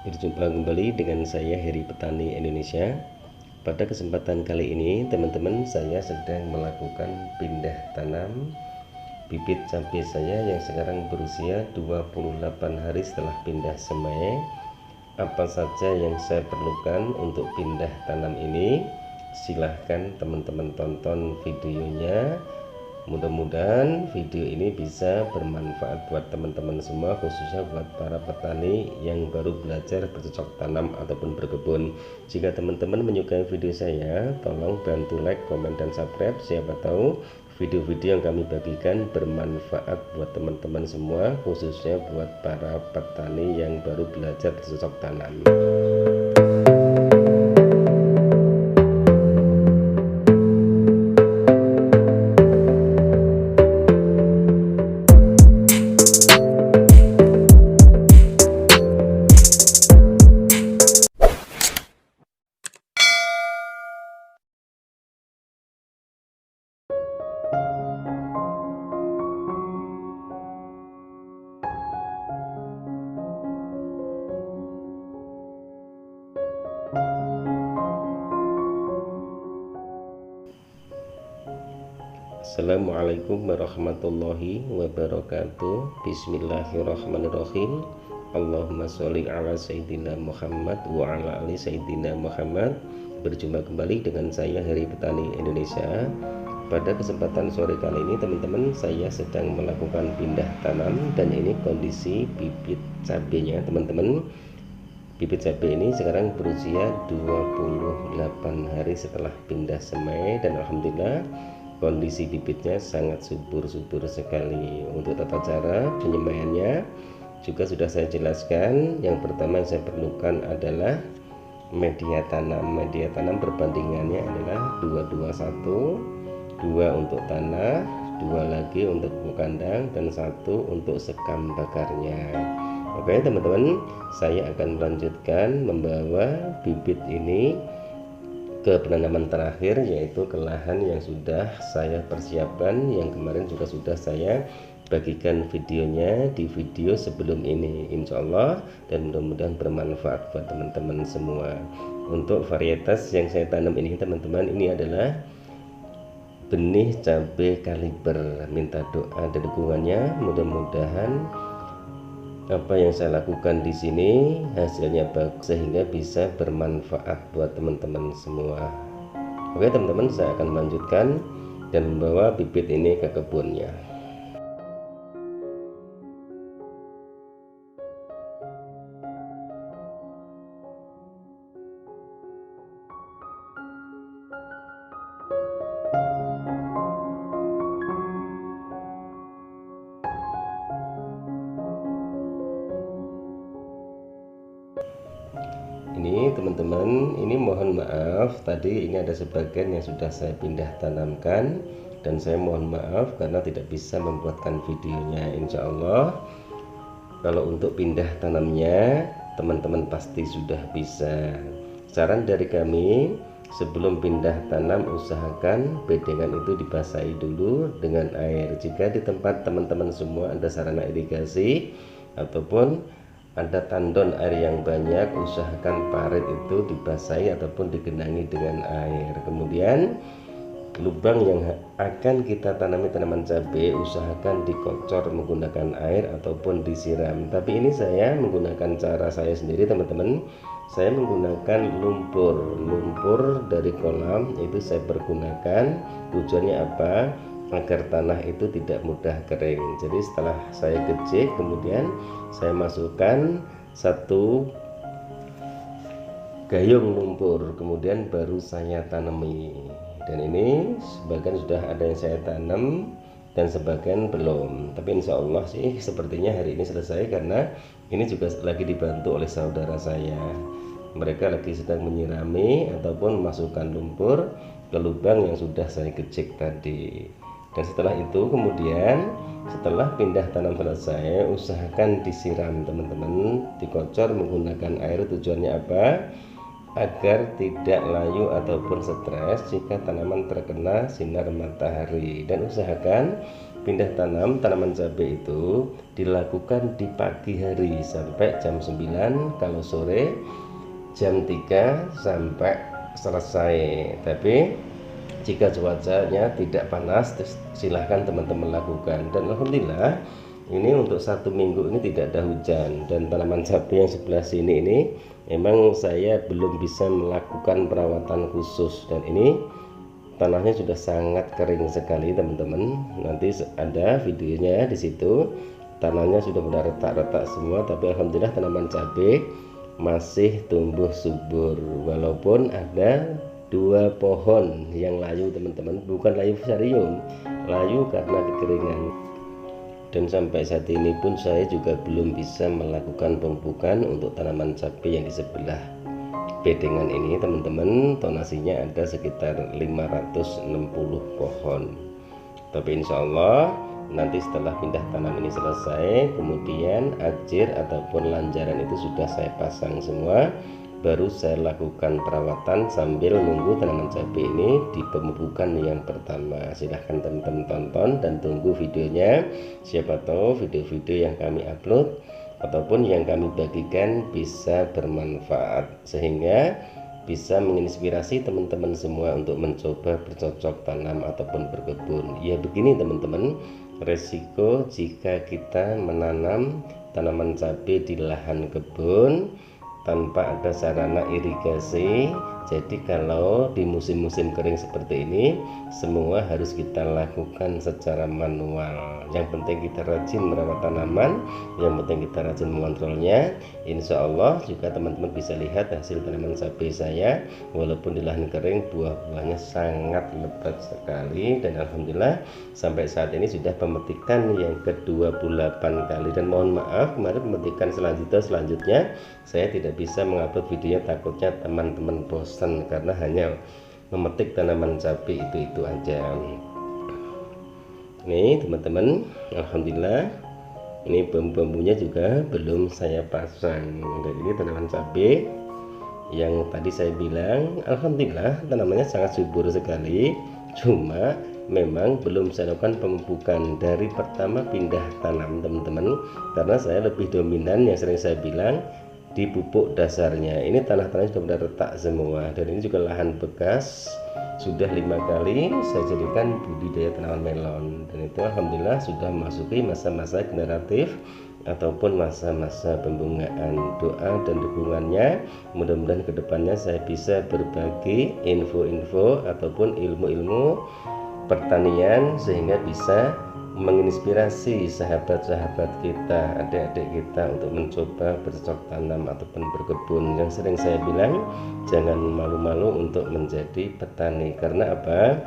Berjumpa kembali dengan saya Heri Petani Indonesia. Pada kesempatan kali ini teman-teman, saya sedang melakukan pindah tanam bibit cabai saya yang sekarang berusia 28 hari setelah pindah semai. Apa saja yang saya perlukan untuk pindah tanam ini? Silahkan teman-teman tonton videonya. Mudah-mudahan video ini bisa bermanfaat buat teman-teman semua, khususnya buat para petani yang baru belajar bercocok tanam ataupun berkebun. Jika teman-teman menyukai video saya, tolong bantu like, komen, dan subscribe. Siapa tahu video-video yang kami bagikan bermanfaat buat teman-teman semua, khususnya buat para petani yang baru belajar bercocok tanam. Assalamualaikum warahmatullahi wabarakatuh. Bismillahirrahmanirrahim. Allahumma sholli ala Sayyidina Muhammad wa ala ali Sayyidina Muhammad. Berjumpa kembali dengan saya Heri Petani Indonesia. Pada kesempatan sore kali ini teman-teman, saya sedang melakukan pindah tanam, dan ini kondisi bibit cabenya teman-teman. Bibit cabai ini sekarang berusia 28 hari setelah pindah semai, dan alhamdulillah kondisi bibitnya sangat subur-subur sekali. Untuk tata cara penyemaiannya juga sudah saya jelaskan. Yang pertama yang saya perlukan adalah media tanam. Media tanam perbandingannya adalah 221, 2 untuk tanah, 2 lagi untuk pupuk kandang, dan 1 untuk sekam bakarnya. Oke teman-teman, saya akan melanjutkan membawa bibit ini ke penanaman terakhir, yaitu ke lahan yang sudah saya persiapkan, yang kemarin juga sudah saya bagikan videonya di video sebelum ini, insya Allah, dan mudah-mudahan bermanfaat buat teman-teman semua. Untuk varietas yang saya tanam ini teman-teman, ini adalah benih cabai kaliber. Minta doa dan dukungannya, mudah-mudahan apa yang saya lakukan di sini hasilnya bagus sehingga bisa bermanfaat buat teman-teman semua. Oke teman-teman, saya akan melanjutkan dan membawa bibit ini ke kebunnya. Ini teman-teman, ini mohon maaf tadi ini ada sebagian yang sudah saya pindah tanamkan, dan saya mohon maaf karena tidak bisa membuatkan videonya. Insya Allah kalau untuk pindah tanamnya teman-teman pasti sudah bisa. Saran dari kami, sebelum pindah tanam usahakan bedengan itu dibasahi dulu dengan air. Jika di tempat teman-teman semua ada sarana irigasi ataupun ada tandon air yang banyak, usahakan parit itu dibasahi ataupun digenangi dengan air. Kemudian lubang yang akan kita tanami tanaman cabai usahakan dikocor menggunakan air ataupun disiram. Tapi ini saya menggunakan cara saya sendiri teman-teman. Saya menggunakan lumpur dari kolam, itu saya pergunakan. Tujuannya apa? Agar tanah itu tidak mudah kering. Jadi setelah saya gejek, kemudian saya masukkan 1 gayung lumpur, kemudian baru saya tanami. Dan ini sebagian sudah ada yang saya tanam dan sebagian belum, tapi insya Allah sih sepertinya hari ini selesai, karena ini juga lagi dibantu oleh saudara saya. Mereka lagi sedang menyirami ataupun memasukkan lumpur ke lubang yang sudah saya gejek tadi. Dan setelah itu kemudian setelah pindah tanam selesai usahakan disiram teman-teman, dikocor menggunakan air. Tujuannya apa? Agar tidak layu ataupun stres jika tanaman terkena sinar matahari. Dan usahakan pindah tanam tanaman cabai itu dilakukan di pagi hari sampai jam 9, kalau sore jam 3 sampai selesai. Tapi jika cuacanya tidak panas, silahkan teman-teman lakukan. Dan alhamdulillah ini untuk 1 minggu ini tidak ada hujan, dan tanaman cabai yang sebelah sini ini memang saya belum bisa melakukan perawatan khusus, dan ini tanahnya sudah sangat kering sekali teman-teman. Nanti ada videonya di situ. Tanahnya sudah benar retak-retak semua, tapi alhamdulillah tanaman cabai masih tumbuh subur, walaupun ada 2 pohon yang layu teman-teman, bukan layu fusarium, layu karena kekeringan. Dan sampai saat ini pun saya juga belum bisa melakukan pemupukan untuk tanaman cabai yang di sebelah bedengan ini teman-teman. Tonasinya ada sekitar 560 pohon. Tapi insya Allah nanti setelah pindah tanam ini selesai, kemudian ajir ataupun lanjaran itu sudah saya pasang semua, baru saya lakukan perawatan sambil nunggu tanaman cabai ini di pemupukan yang pertama. Silahkan teman-teman tonton dan tunggu videonya. Siapa tahu video-video yang kami upload ataupun yang kami bagikan bisa bermanfaat, sehingga bisa menginspirasi teman-teman semua untuk mencoba bercocok tanam ataupun berkebun. Ya begini teman-teman, resiko jika kita menanam tanaman cabai di lahan kebun tanpa ada sarana irigasi. Jadi kalau di musim-musim kering seperti ini, semua harus kita lakukan secara manual. Yang penting kita rajin merawat tanaman, yang penting kita rajin mengontrolnya. Insya Allah juga teman-teman bisa lihat hasil tanaman cabai saya, walaupun di lahan kering buah-buahnya sangat lebat sekali. Dan alhamdulillah sampai saat ini sudah pemetikan yang ke-28 kali. Dan mohon maaf, kemarin pemetikan selanjutnya saya tidak bisa mengupload videonya, takutnya teman-teman bosan karena hanya memetik tanaman cabai itu aja. Nih teman-teman, alhamdulillah ini bambu-bambunya juga belum saya pasang. Dan ini tanaman cabai yang tadi saya bilang, alhamdulillah tanamannya sangat subur sekali. Cuma memang belum saya lakukan pemupukan dari pertama pindah tanam teman-teman, karena saya lebih dominan yang sering saya bilang di pupuk dasarnya. Ini tanah-tanahnya sudah benar retak semua, dan ini juga lahan bekas. Sudah 5 kali saya jadikan budidaya tanaman melon, dan itu alhamdulillah sudah memasuki masa-masa generatif ataupun masa-masa pembungaan. Doa dan dukungannya, mudah-mudahan kedepannya saya bisa berbagi info-info ataupun ilmu-ilmu pertanian sehingga bisa menginspirasi sahabat-sahabat kita, adik-adik kita untuk mencoba bercocok tanam ataupun berkebun. Yang sering saya bilang, jangan malu-malu untuk menjadi petani. Karena apa?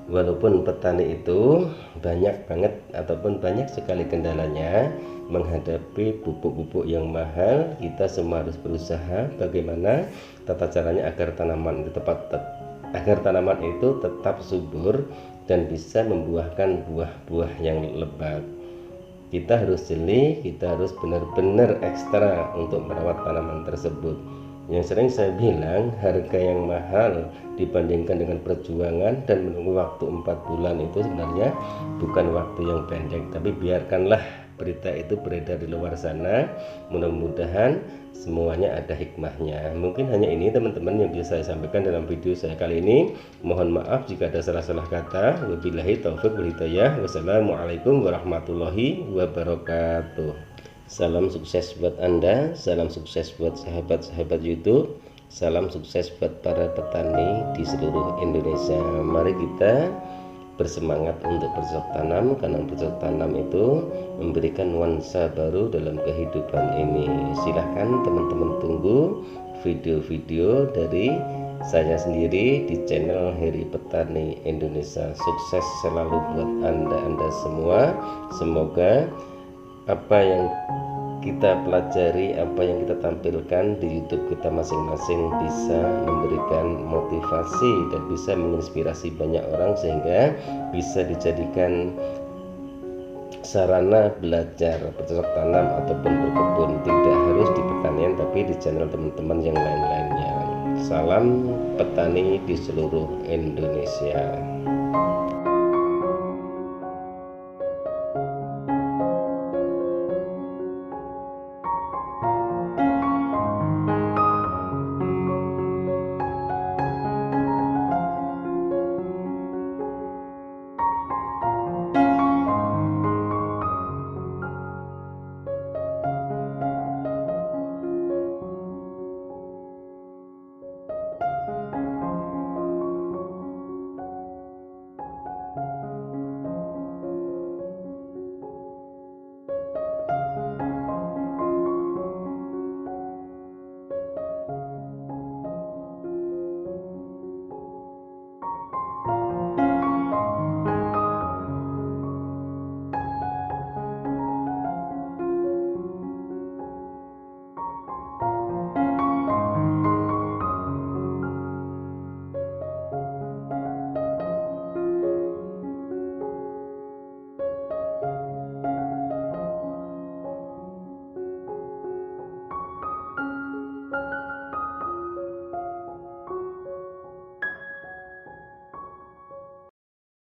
Walaupun petani itu banyak banget ataupun banyak sekali kendalanya menghadapi pupuk-pupuk yang mahal, kita semua harus berusaha bagaimana tata caranya agar tanaman itu tetap subur dan bisa membuahkan buah-buah yang lebat. Kita harus jeli, kita harus benar-benar ekstra untuk merawat tanaman tersebut. Yang sering saya bilang, harga yang mahal dibandingkan dengan perjuangan dan menunggu waktu 4 bulan itu sebenarnya bukan waktu yang pendek. Tapi biarkanlah berita itu beredar di luar sana, mudah-mudahan semuanya ada hikmahnya. Mungkin hanya ini teman-teman yang bisa saya sampaikan dalam video saya kali ini. Mohon maaf jika ada salah-salah kata. Wabillahi taufiq wal hidayah. Wassalamualaikum warahmatullahi wabarakatuh. Salam sukses buat Anda, salam sukses buat sahabat-sahabat YouTube, salam sukses buat para petani di seluruh Indonesia. Mari kita bersemangat untuk bercocok tanam, karena bercocok tanam itu memberikan nuansa baru dalam kehidupan ini. Silahkan teman-teman tunggu video-video dari saya sendiri di channel Heri Petani Indonesia. Sukses selalu buat Anda semua. Semoga apa yang kita pelajari, apa yang kita tampilkan di YouTube kita masing-masing bisa memberikan motivasi dan bisa menginspirasi banyak orang, sehingga bisa dijadikan sarana belajar bercocok tanam ataupun berkebun, tidak harus di pertanian tapi di channel teman-teman yang lain-lainnya. Salam petani di seluruh Indonesia.